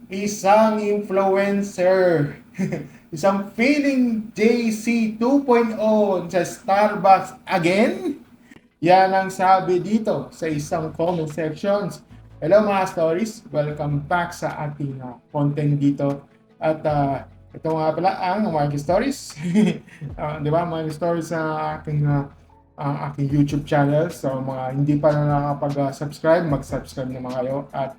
isang influencer, isang feeling JC 2.0 sa Starbucks again? Yan ang sabi dito sa isang comment sections. Hello mga stories, welcome back sa ating content dito. At ito nga pala ang Marky Stories. Di ba, Marky Stories sa aking YouTube channel. So mga hindi pa na nakapag-subscribe, mag-subscribe naman kayo. At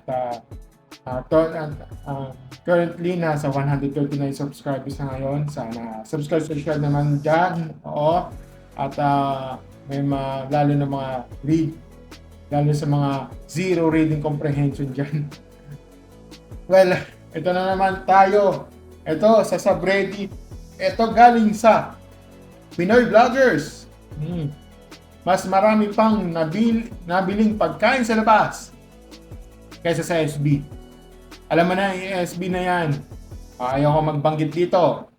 currently nasa 139 subscribers na ngayon. Sana subscribe naman dyan. Oo. At may lalo na mga lalo sa mga zero reading comprehension dyan. Well, ito na naman tayo. Ito sa subreddit. Ito galing sa Pinoy Vloggers. Mas marami pang nabiling pagkain sa labas kaysa sa SB. Alam mo na yung SB na yan. Ayaw ko magbanggit dito.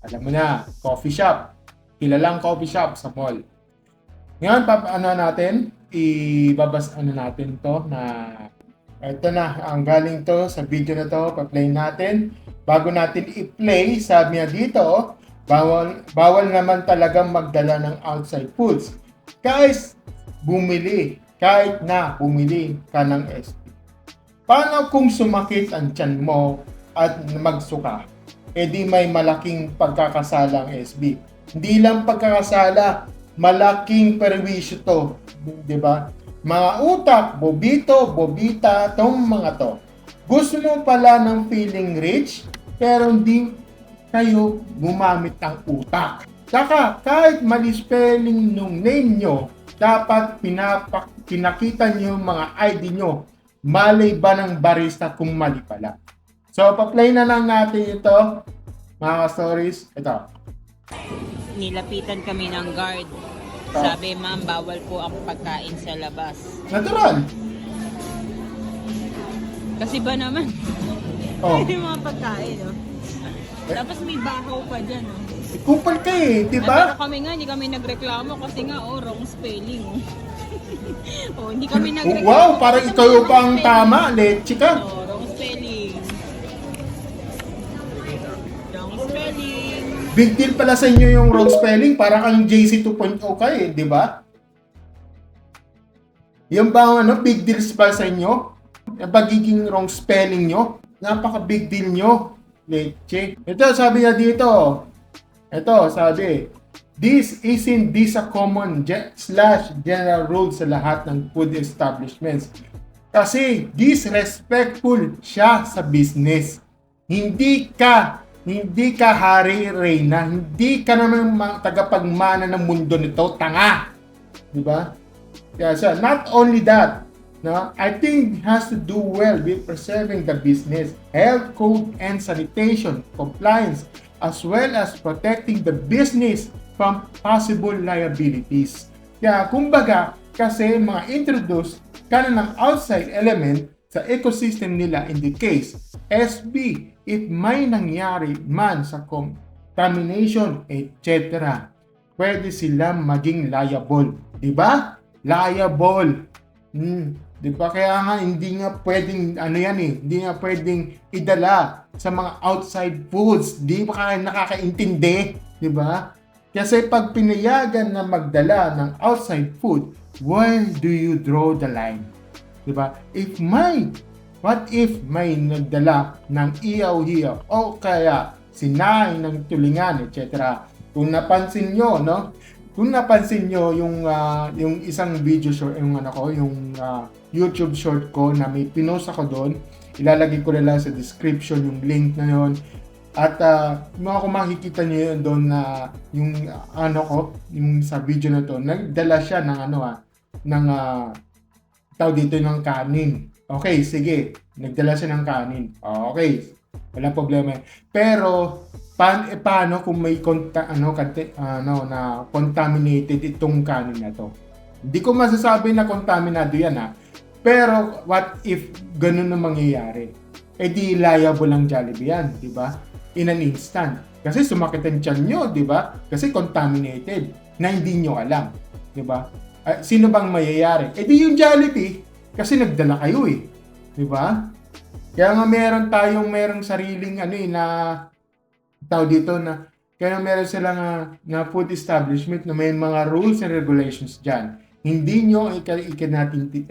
Alam mo na, coffee shop. Kilalang coffee shop sa mall. Ngayon, ibabas natin to na ito na, ang galing to sa video na to, pa-play natin. Bago natin i-play, sabi niya dito, bawal naman talagang magdala ng outside foods. Guys, kahit na bumili ka ng SB. Paano kung sumakit ang tiyan mo at magsuka? E di may malaking pagkakasala ang SB. Hindi lang pagkakasala, malaking perwisyo to, di ba? Mga utak, bobita, tong mga to. Gusto mo pala ng feeling rich, pero hindi kayo gumamit ng utak. Saka, kahit mali spelling nung name nyo, dapat pinakita nyo yung mga ID nyo. Malay ba ng barista kung mali pala? So, pa-play na lang natin ito, mga stories. Ito. Nilapitan kami ng guard. Sabi, ma'am, bawal po ang pagkain sa labas. Natural. Kasi ba naman? Oh. Yung mga pagkain, no? Tapos may bahaw pa dyan, no? Kupal ka di Pero ba? kami nga, hindi kami nagreklamo kasi nga, wrong spelling, hindi kami nagreklamo. Wow, parang ikaw pa ang tama, leche ka. Wrong spelling. Wrong spelling. Big deal pala sa inyo yung wrong spelling, parang ang JC 2.0 ka di ba? Yung ba big deals pa sa inyo? Yung pagiging wrong spelling nyo? Napaka big deal nyo. Leche. Ito, sabi niya dito. Ito, sabi. This a common general rule sa lahat ng food establishments. Kasi disrespectful siya sa business. Hindi ka hari reyna, hindi ka naman tagapagmana ng mundo nito, tanga. Di ba? Yeah, so not only that, no, I think it has to do well with preserving the business, health code and sanitation compliance, as well as protecting the business from possible liabilities. Kaya kumbaga, kasi mga introduce ka na ng outside element sa ecosystem nila in the case SB, if may nangyari man sa contamination, etc., pwede silang maging liable. Diba? Liable. Di ba? Kaya nga hindi nga pwedeng hindi nga pwedeng idala sa mga outside foods. Di ba kayo nakakaintindi? Di ba? Kasi pag pinayagan na magdala ng outside food, where do you draw the line? Di ba? What if may nagdala ng iyaw-hiyaw o kaya sinain ng tulingan, etc. Kung napansin nyo, no? Kung napansin nyo yung isang video short, yung YouTube short ko na may pinost ako doon, ilalagay ko na lang sa description yung link na yon. At kung makikita nyo yun doon na yung yung sa video na to, nagdala siya ng tawag dito ng kanin. Okay, sige. Nagdala siya ng kanin. Okay. Walang problema. Pero paano kung may contaminated itong kanin na to? Hindi ko masasabi na kontaminado yan Pero what if ganun na mangyayari? Di liable ang Jollibee yan, di ba? In an instant. Kasi sumakit ang tiyan nyo, di ba? Kasi contaminated na hindi nyo alam, di ba? Sino bang mayayari? Di yung Jollibee kasi nagdala kayo di ba? Kaya nga merong sariling ano na tao dito na kaya meron silang na food establishment na may mga rules and regulations diyan. Hindi nyo ikinatintindi.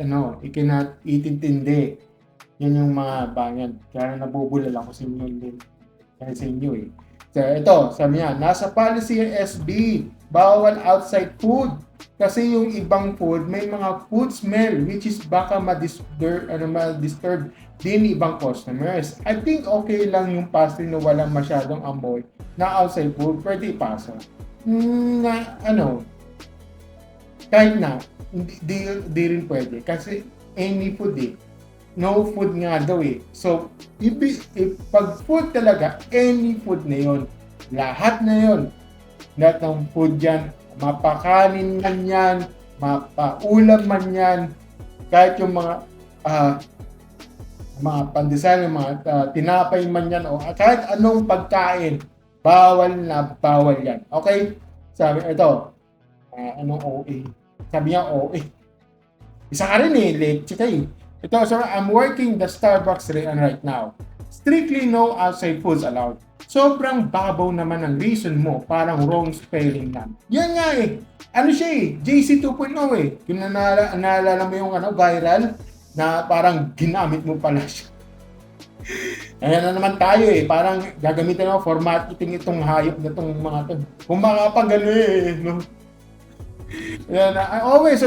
Yan yung mga banyan. Kaya nabubulal ako sa inyo din. Kaya sa inyo eh. So, ito, sabi niya, nasa policy ng SB, bawal outside food. Kasi yung ibang food, may mga food smell which is baka ma-disturb din ibang customers. I think okay lang yung pastry na walang masyadong amoy na outside food, pwede ipasa. Kahit na, di rin pwede. Kasi any food no food nga daw So, pag food talaga, any food na yon. Lahat na yon. Lahat ng food dyan, mapakanin man yan, mapaulam man yan, kahit yung mga pandesal, yung mga tinapay man yan, o kahit anong pagkain, bawal yan. Okay? Sabi, ito, anong OA? Sabi niya OA. Isa ka rin late ka Ito, so I'm working the Starbucks right now. Strictly no outside foods allowed. Sobrang babaw naman ang reason mo, parang wrong spelling na. Yan nga Ano siya JC 2.0 Yung naalala mo yung viral na parang ginamit mo pala siya. Ayan na naman tayo parang gagamitin mo formatting itong hayop na itong mga to. Kung makapagano no? Yan, I always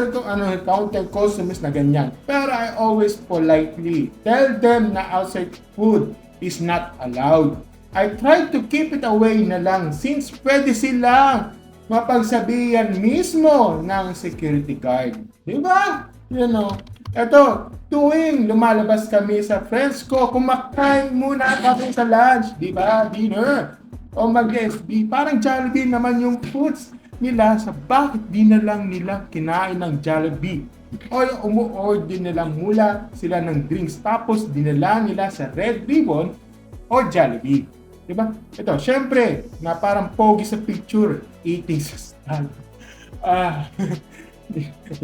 counter customers na ganyan. Pero I always politely tell them na outside food is not allowed. I try to keep it away na lang since pwede silang mapagsabihan mismo ng security guard. Diba? Ito, tuwing lumalabas kami sa friends ko, kumakain muna kami sa lunch, diba? Dinner. O mag-SB. Parang Jollibee naman yung foods nila sa bakit di na lang nila kinain ng Jollibee. O umu-order nilang mula sila ng drinks tapos dinala nila sa Red Ribbon o Jollibee. Diba? Ito, syempre, na parang pogi sa picture, eating sa stand.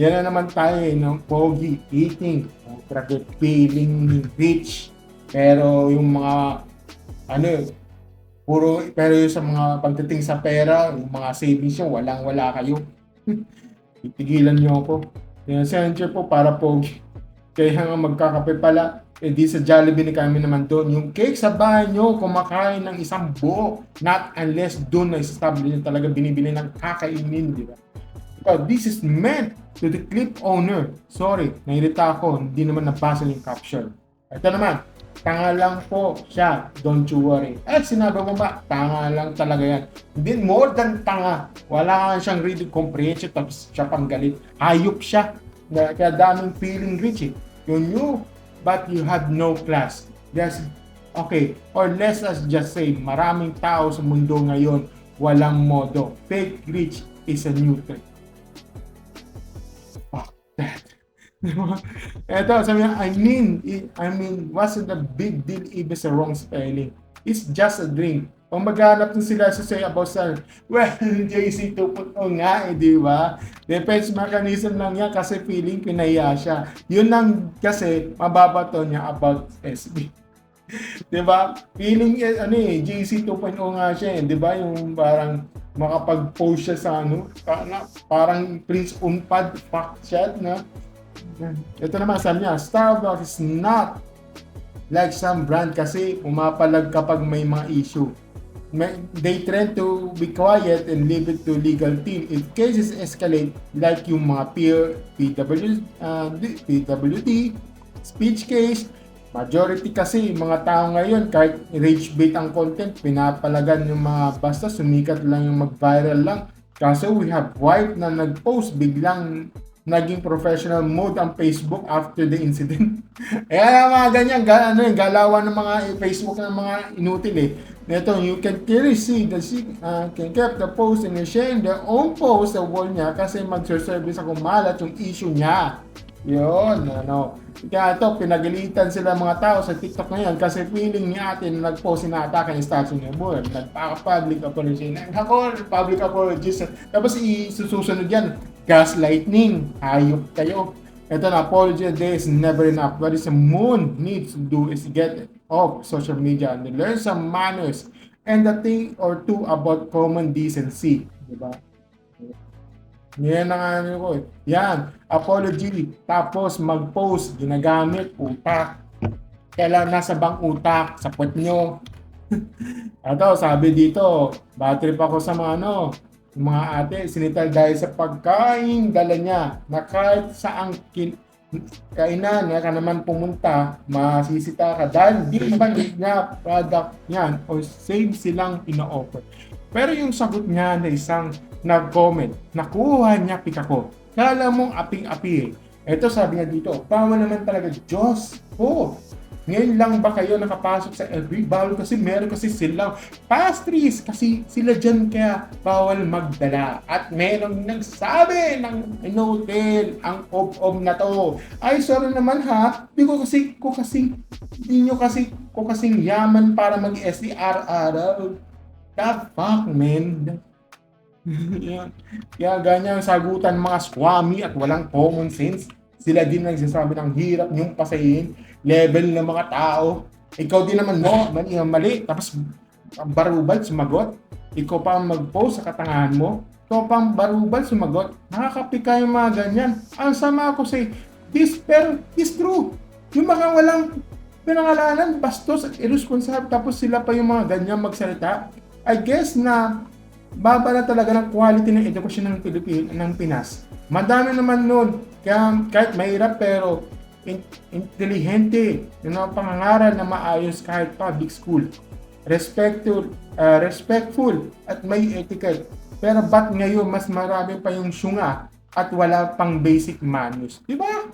Yan na naman tayo pogi, eating, feeling rich. Pero yung mga, pero yung sa mga pagdating sa pera, yung mga savings nyo, walang-wala kayo. Titigilan nyo ako. Yung censure po para pogi. Kaya nga magkakape pala, di sa Jollibee kami naman doon. Yung cake sa bahay nyo, kumakain ng isang buo. Not unless doon na establish nyo talaga binibili ng kakainin, di ba? But this is meant to the clip owner. Sorry, nairita ako. Hindi naman nabasa yung caption. Ito naman, tanga lang po siya. Don't you worry. Sinabi mo ba? Tanga lang talaga yan. Hindi, more than tanga. Wala siyang reading comprehension tapos siya pang galit. Hayop siya. Kaya daming feeling rich Yun you, but you have no class. Okay, or let's just say, maraming tao sa mundo ngayon, walang modo. Fake rich is a new trend. Fuck that. Ito, sabi niya, I mean, what's the big deal if it's a wrong spelling? It's just a drink. Kung maghanap din sila sa say about sa, JC 2.0 nga di ba? Defense mechanism lang yan kasi feeling pinaya siya. Yun lang kasi mababato niya about SB. Di ba? Feeling, JC 2.0 nga siya di ba? Yung parang makapag-post siya sa parang Prince Unpad fact chat na. Ito naman sabi niya, Starbucks is not like some brand kasi pumapalag kapag may mga issue. They tend to be quiet and leave it to legal team. If cases escalate like yung mga PWD, speech case, majority kasi mga tao ngayon kahit rage bait ang content, pinapalagan yung mga basta sumikat lang yung mag-viral lang. Kaso we have wife na nag-post biglang naging professional mode ang Facebook after the incident. Mga ganyan, galawan ng mga Facebook ng mga inutil Ito, you can clearly see that she can keep the post and sharing their own post sa wall niya kasi mag-service ako malat yung issue niya. Yun, Kaya ito, pinagalitan sila mga tao sa TikTok ngayon kasi feeling ni ate na nag-post na atake ng statue niya. Nagpaka-public apology. Public apologies. Tapos isusunod yan, gaslighting. Hayop kayo. Ito na, apology a day is never enough. What is the moon needs to do is get off social media and learn some manners and a thing or two about common decency. Diba? Yan ang ano ko eh. Yan, apology. Tapos mag-post, ginagamit, utak. Kailan nasa bang utak? Sa puwet nyo. Ito, sabi dito, battery pa ko sa mga ano, yung mga ate, sinital dahil sa pagkain dala niya na kahit saang kainan na ka naman pumunta, masisita ka dahil di ba niya product niyan o same silang ino-offer. Pero yung sagot niya na isang nag-comment, nakuha niya pika ko. Kala mong aping-api eh. Ito sabi niya dito, bawal naman talaga Diyos po. Ngayon lang ba kayo nakapasok sa LB? Bawal kasi meron kasi silang pastries kasi sila dyan kaya bawal magdala. At meron nagsabi ng hotel ang ob-ob na to. Ay sorry naman ha, di ko kasing yaman para mag-SDR araw. The fuck man? Yan. Kaya ganyan sagutan mga swami at walang common sense. Sila din nagsasabi ng hirap niyong pasayin, level ng mga tao. Ikaw din naman mo, mali. Tapos barubal, sumagot. Ikaw pa mag-post sa katangahan mo. Ikaw pa barubal, sumagot. Nakakapika yung mga ganyan. Ang sama ko say, this true. Yung mga walang pinangalanan, bastos at irresponsible. Tapos sila pa yung mga ganyan magsalita. I guess na baba na talaga ng quality ng edukasyon ng Pinas. Madami naman nun. Kaya kahit mahirap pero intelihente. Yung mga pangangaral na maayos kahit public school. Respectful at may etiquette. Pero ba't ngayon mas marami pa yung syunga at wala pang basic manners? Diba?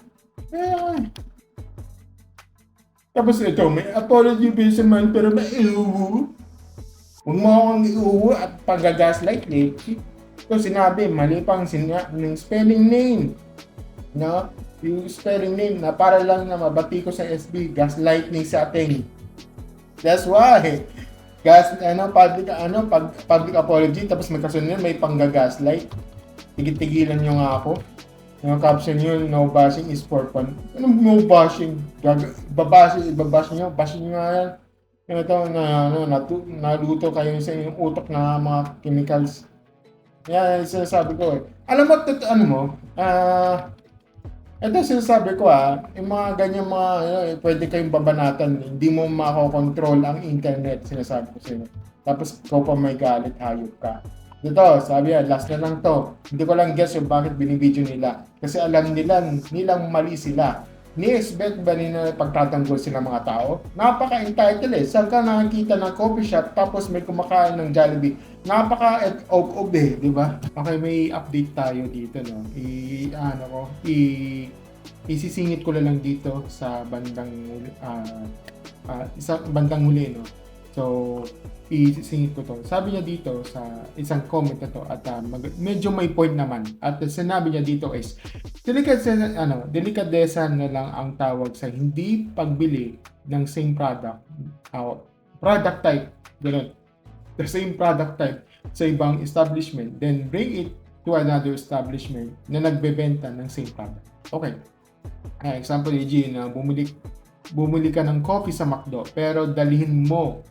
Tapos ito, may apology based man pero may huwag mo akong iuwi at pag-gaslight eh. So sinabi, mali pang ng spelling name. No? Yung spelling name na para lang na mabati ko sa SB, gaslighting sa ating. That's why. Public apology, tapos magkasunod may pang-gaslight. Tigil-tigilan nyo nga ako. Yung caption yun, no bashing is for fun. Anong no bashing? Babash nyo nga yan. Ito naluto kayo sa inyong utok na mga chemicals. Yan, sinasabi ko eh. Alam mo, ito sinasabi ko yung mga ganyan pwede kayong babanatan. Hindi mo makokontrol ang internet, sinasabi ko sa inyo. Tapos ikaw pa may galit, hayop ka. Dito, sabi last na lang to. Hindi ko lang guess yung bakit binibidyo nila. Kasi alam nilang mali sila. Ni-expect ba nila pagtatanggol sila mga tao? Napaka-entitled eh. Saan ka nakakita ng coffee shop tapos may kumakain ng Jollibee? Napaka-ob eh, di ba? Okay, may update tayo dito, no? Isisingit ko lang dito sa bandang huli, no? So, isisingit ko to. Sabi niya dito sa isang comment na to at medyo may point naman. At sinabi niya dito is delikadesa na lang ang tawag sa hindi pagbili ng same product type, ganun. The same product type sa ibang establishment, then bring it to another establishment na nagbebenta ng same product. Okay. Example, EG, na bumili ka ng coffee sa McDo pero dalhin mo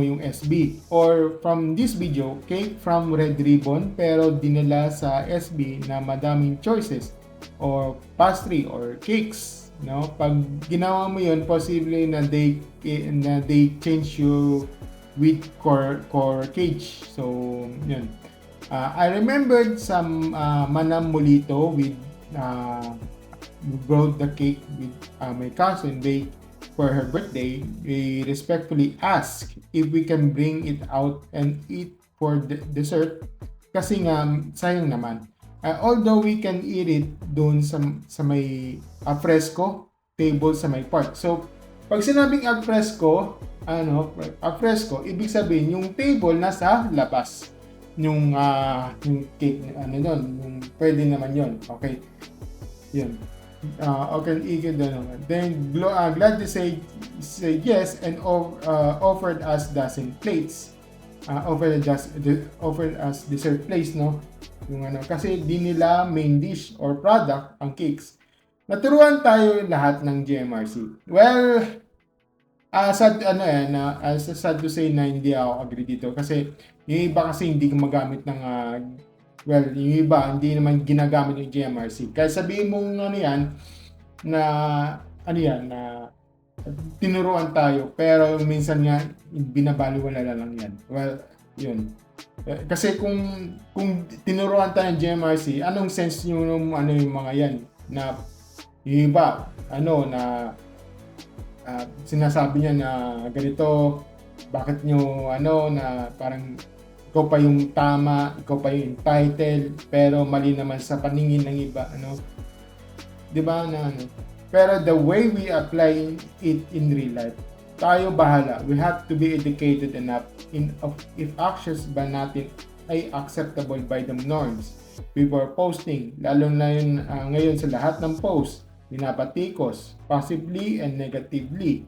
yung SB, or from this video, cake from Red Ribbon pero dinala sa SB na madaming choices or pastry or cakes, no? Pag ginawa mo yun, posible na they change you with core cage. So yun. I remembered some Manam Molito with brought the cake with my cousin. For her birthday, we respectfully ask if we can bring it out and eat for dessert kasi nga sayang naman. Although we can eat it doon sa may alfresco table sa may park. So pag sinabing alfresco, ibig sabihin yung table nasa labas. Yung cake yung pwede naman yon. Okay. Yun. Okay, then glad to say yes and offered us dozen plates. offered as dessert place, no? Yung ano, kasi di nila main dish or product ang cakes. Naturuan tayo lahat ng GMRC. Well, sad ano sad to say na hindi ako agree dito kasi yung iba kasi hindi gumagamit ng well, yung iba hindi naman ginagamit ng GMRC. Kaya sabihin mong ano yan na na tinuruan tayo pero minsan nga binabaliwala lang yan. Well, yun. Kasi kung tinuruan tayo ng GMRC, anong sense yung ano yung mga yan na yung iba na sinasabi niya na ganito, bakit nyo na parang ikaw pa yung tama, ikaw pa yung entitled, pero mali naman sa paningin ng iba, 'di ba na pero the way we apply it in real life, tayo bahala. We have to be educated enough if actions ba natin ay acceptable by the norms before posting, lalo na yun ngayon sa lahat ng post binabatikos positively and negatively.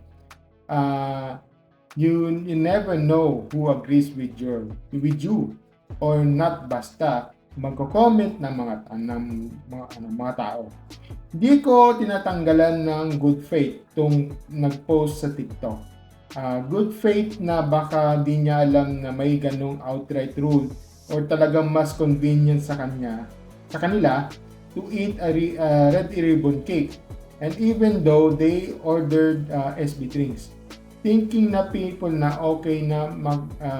You never know who agrees with you or not, basta magko-comment ng mga tao. Hindi ko tinatanggalan ng good faith tung nag-post sa TikTok. Good faith na baka di niya alam na may ganong outright rule or talagang mas convenient sa kanila to eat a red ribbon cake, and even though they ordered SB drinks, thinking na people na okay na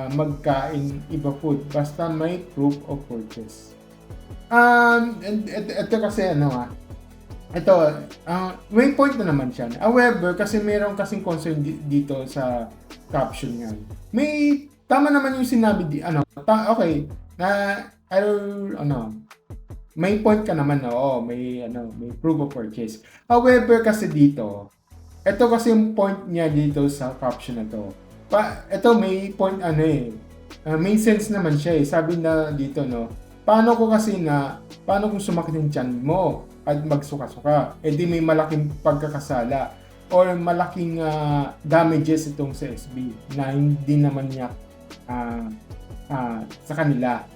magkain iba food basta may proof of purchase. And ito kasi may point na naman siya. However, kasi meron kasing concern dito sa caption niya. May tama naman yung sinabi okay na may point ka naman may proof of purchase. However, kasi dito, ito kasi yung point niya dito sa caption na to. Ito may point may sense naman siya . Sabi na dito paano kung sumakit yung tiyan mo at magsuka-suka? Di may malaking pagkakasala or malaking damages itong sa SB na hindi naman niya sa kanila.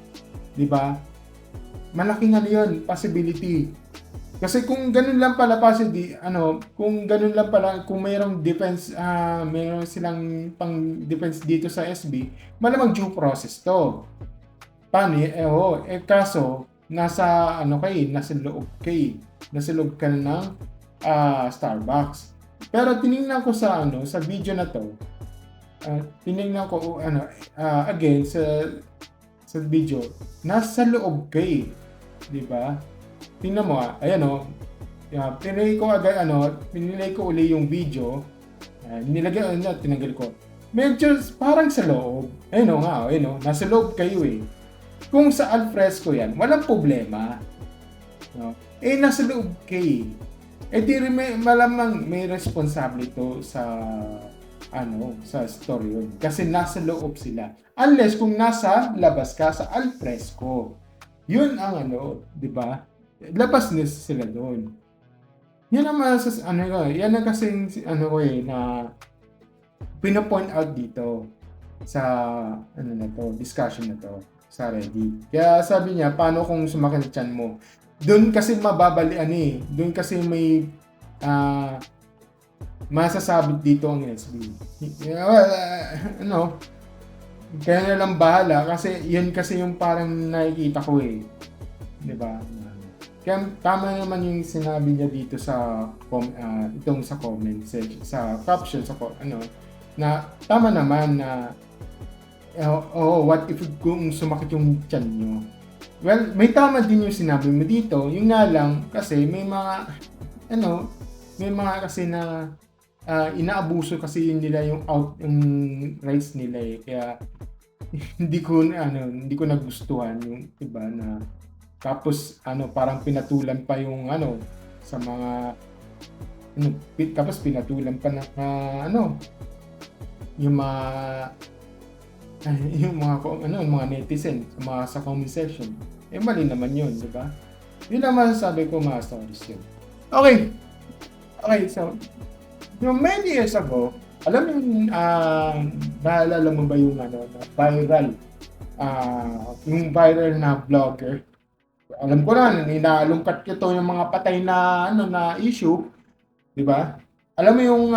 'Di ba? Malaking yun, possibility. Kasi kung ganun lang pala kung mayroong defense, mayroong silang pang defense dito sa SB, malamang due process to. Paano? Kaso nasa nasa loob ka ng Starbucks. Pero tiningnan ko sa video na to. Tiningnan ko again sa video, nasa loob ka . 'Di ba? Tingnan mo pinilay ko uli yung video. Tinanggal ko. Medyo parang sa loob. Nasa loob kayo . Kung sa alfresco yan, walang problema. Nasa loob kayo . Malamang may responsibility to sa story yun. Kasi nasa loob sila. Unless kung nasa labas ka sa alfresco. Yun ang 'di ba? Labas na sila doon. Yan ang yan ang kasing na pino-point out dito sa discussion na to sa Reddit. Kaya sabi niya, paano kung sumakit ang tiyan mo? Doon kasi doon kasi may masasabit dito ang SB. Kaya na lang bahala kasi yun kasi yung parang nakikita ko . 'Di ba? Kaya tama naman yung sinabi niya dito sa itong sa comment section, sa caption na tama naman na what if kung sumakit yung tiyan nyo? Well, may tama din yung sinabi mo dito. Yung nga lang kasi may mga kasi na inaabuso kasi nila yung rights nila . Kaya hindi ko nagustuhan yung iba na tapos parang pinatulan pa yung sa mga tapos pinatulan pa na yung mga netizen sa comment section. Mali naman yun, di ba? Yun ang masasabi ko, mga stories yun. Okay, so many years ago, Alam mo yung, naalala mo ba yung ano, na viral, yung viral na vlogger? Alam ko na, inaalungkat ko to yung mga patay na, ano, na issue, di ba? Alam mo yung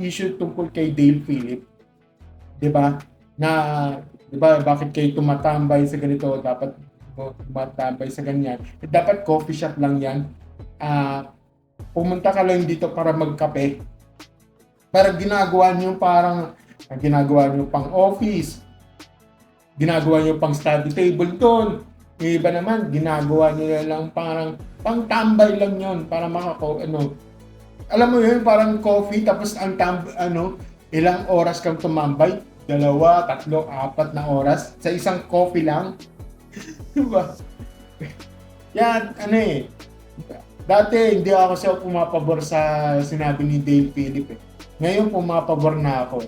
issue tungkol kay Dale Philip, di ba? Na, di ba, bakit kayo tumatambay sa ganito, dapat tumatambay sa ganyan. Dapat coffee shop lang yan. Pumunta ka lang dito para magkape. Pero ginagawa niyo parang, ginagawa niyo pang office, ginagawa niyo pang study table doon. Yung iba naman, ginagawa niyo lang parang pang tambay lang yon para alam mo yun, parang coffee, tapos ang ilang oras kang tumambay, 2, 3, 4 na oras sa isang coffee lang. Diba? Yan, dati hindi ako siya pumapabor sa sinabi ni Dale Philip eh. Ngayon pumapabor na ako.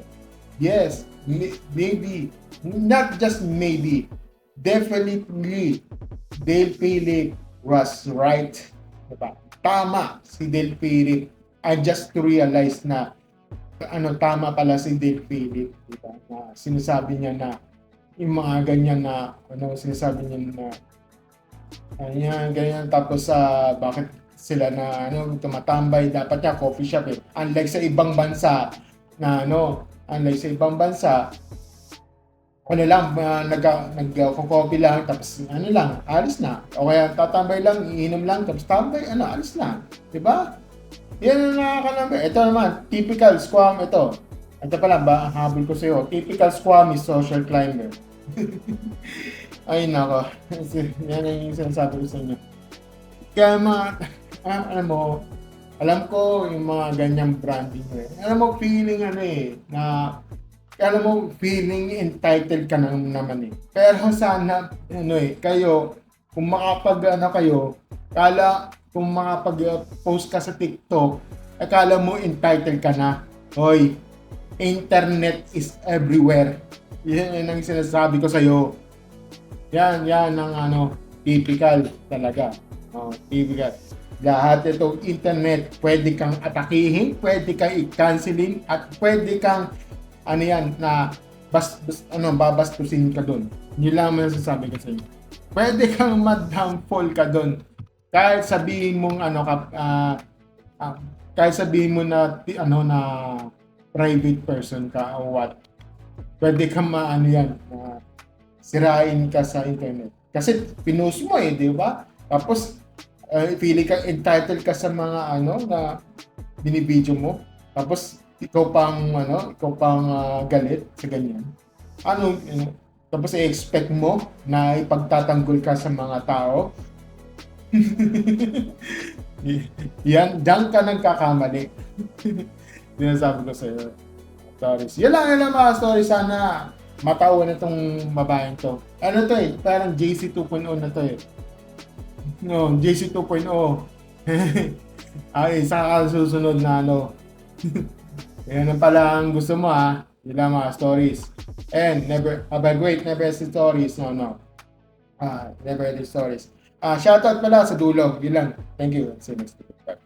Yes, maybe, not just maybe, definitely Dale Philip was right. Diba? Tama si Dale Philip. I just to realize na tama pala si Dale Philip, diba? Na sinasabi niya na yung mga ganyan na sinasabi niya na ganyan, tapos bakit sila na tumatambay, dapat niya coffee shop eh. Unlike sa ibang bansa nagko-coffee lang, tapos alis na. O kaya tatambay lang, iinom lang, tapos tambay, alis na. Diba? Yan ang nakakalambay. Ito naman, typical squam ito. Ito pala, habol ko sa'yo. Typical squam is social climber. Ay nako. Yan ang yung sinasabi ko sa inyo. Kaya alam ko yung mga ganyang branding eh. Feeling entitled ka naman eh. Pero sana, kayo, kung kung makapag-post ka sa TikTok, akala mo entitled ka na. Hoy, internet is everywhere. Yan ang sinasabi ko sa'yo. Yan ang typical talaga. Typical. Lahat itong internet, pwede kang atakihin, pwede kang i-cancelin, at pwede kang babastusin ka doon. Yun lang ang nasasabi ko sa inyo. Pwede kang ma-downfall ka doon. Kahit sabihin mong kahit sabihin mo na private person ka o what. Pwede kang sirain ka sa internet. Kasi pinost mo eh, di ba? Tapos feeling ka entitled ka sa mga na binibidyo mo. Tapos ikaw pang galit sa ganyan. Tapos i-expect mo na ipagtatanggol ka sa mga tao. Diyan ka nagkakamali. Sinasabi ko sa'yo. Stories. Yan lang mga stories. Sana matawa na itong babaeng to. Parang JC 2.0 na to eh. JC 2.0. Ay, sa susunod na yan pala ang gusto mo ha. Yan lang mga stories. And never ending stories. Never ending stories. Shoutout pala sa dulo. Yun lang. Thank you. See you next week. Bye.